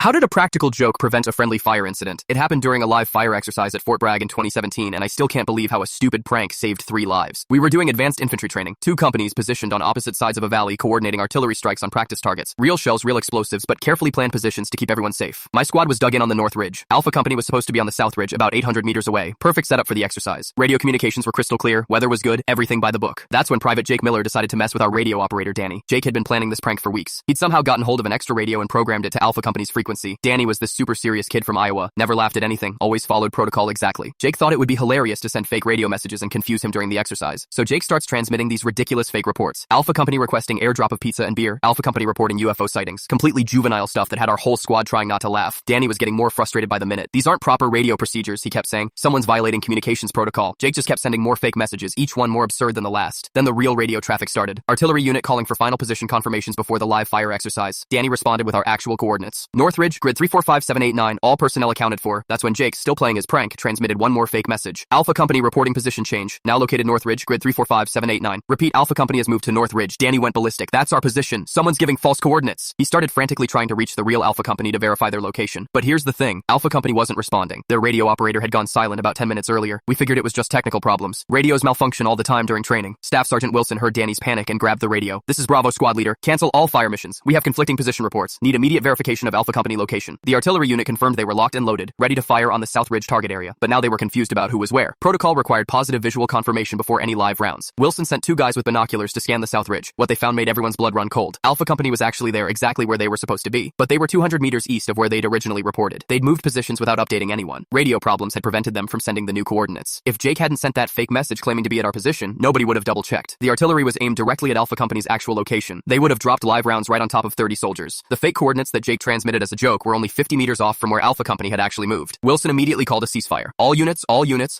How did a practical joke prevent a friendly fire incident? It happened during a live fire exercise at Fort Bragg in 2017, and I still can't believe how a stupid prank saved 3 lives. We were doing advanced infantry training, 2 companies positioned on opposite sides of a valley coordinating artillery strikes on practice targets. Real shells, real explosives, but carefully planned positions to keep everyone safe. My squad was dug in on the North Ridge. Alpha Company was supposed to be on the South Ridge, about 800 meters away. Perfect setup for the exercise. Radio communications were crystal clear, weather was good, everything by the book. That's when Private Jake Miller decided to mess with our radio operator Danny. Jake had been planning this prank for weeks. He'd somehow gotten hold of an extra radio and programmed it to Alpha Company's frequency. Danny was this super serious kid from Iowa, never laughed at anything, always followed protocol exactly. Jake thought it would be hilarious to send fake radio messages and confuse him during the exercise. So Jake starts transmitting these ridiculous fake reports. Alpha Company requesting airdrop of pizza and beer. Alpha Company reporting UFO sightings. Completely juvenile stuff that had our whole squad trying not to laugh. Danny was getting more frustrated by the minute. These aren't proper radio procedures, he kept saying. Someone's violating communications protocol. Jake just kept sending more fake messages, each one more absurd than the last. Then the real radio traffic started. Artillery unit calling for final position confirmations before the live fire exercise. Danny responded with our actual coordinates. North Ridge, grid 345789, all personnel accounted for. That's when Jake, still playing his prank, transmitted one more fake message. Alpha Company reporting position change. Now located North Ridge, grid 345789. Repeat, Alpha Company has moved to North Ridge. Danny went ballistic. That's our position. Someone's giving false coordinates. He started frantically trying to reach the real Alpha Company to verify their location. But here's the thing. Alpha Company wasn't responding. Their radio operator had gone silent about 10 minutes earlier. We figured it was just technical problems. Radios malfunction all the time during training. Staff Sergeant Wilson heard Danny's panic and grabbed the radio. This is Bravo squad leader. Cancel all fire missions. We have conflicting position reports. Need immediate verification of Alpha Company location. The artillery unit confirmed they were locked and loaded, ready to fire on the South Ridge target area, but now they were confused about who was where. Protocol required positive visual confirmation before any live rounds. Wilson sent 2 guys with binoculars to scan the South Ridge. What they found made everyone's blood run cold. Alpha Company was actually there exactly where they were supposed to be, but they were 200 meters east of where they'd originally reported. They'd moved positions without updating anyone. Radio problems had prevented them from sending the new coordinates. If Jake hadn't sent that fake message claiming to be at our position, nobody would have double-checked. The artillery was aimed directly at Alpha Company's actual location. They would have dropped live rounds right on top of 30 soldiers. The fake coordinates that Jake transmitted as a joke were only 50 meters off from where Alpha Company had actually moved. Wilson immediately called a ceasefire. All units,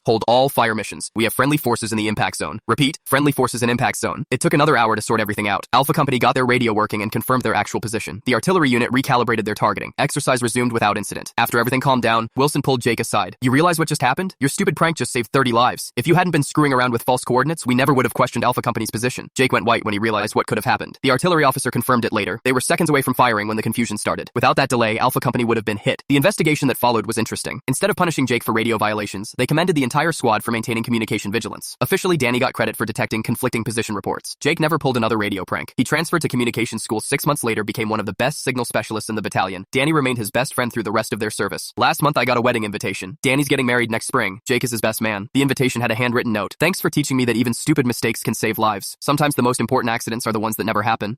hold all fire missions. We have friendly forces in the impact zone. Repeat, friendly forces in impact zone. It took another hour to sort everything out. Alpha Company got their radio working and confirmed their actual position. The artillery unit recalibrated their targeting. Exercise resumed without incident. After everything calmed down, Wilson pulled Jake aside. You realize what just happened? Your stupid prank just saved 30 lives. If you hadn't been screwing around with false coordinates, we never would have questioned Alpha Company's position. Jake went white when he realized what could have happened. The artillery officer confirmed it later. They were seconds away from firing when the confusion started. Without that delay, Alpha Company would have been hit. The investigation that followed was interesting. Instead of punishing Jake for radio violations, they commended the entire squad for maintaining communication vigilance. Officially, Danny got credit for detecting conflicting position reports. Jake never pulled another radio prank. He transferred to communications school 6 months later, became one of the best signal specialists in the battalion. Danny remained his best friend through the rest of their service. Last month, I got a wedding invitation. Danny's getting married next spring. Jake is his best man. The invitation had a handwritten note. Thanks for teaching me that even stupid mistakes can save lives. Sometimes the most important accidents are the ones that never happen.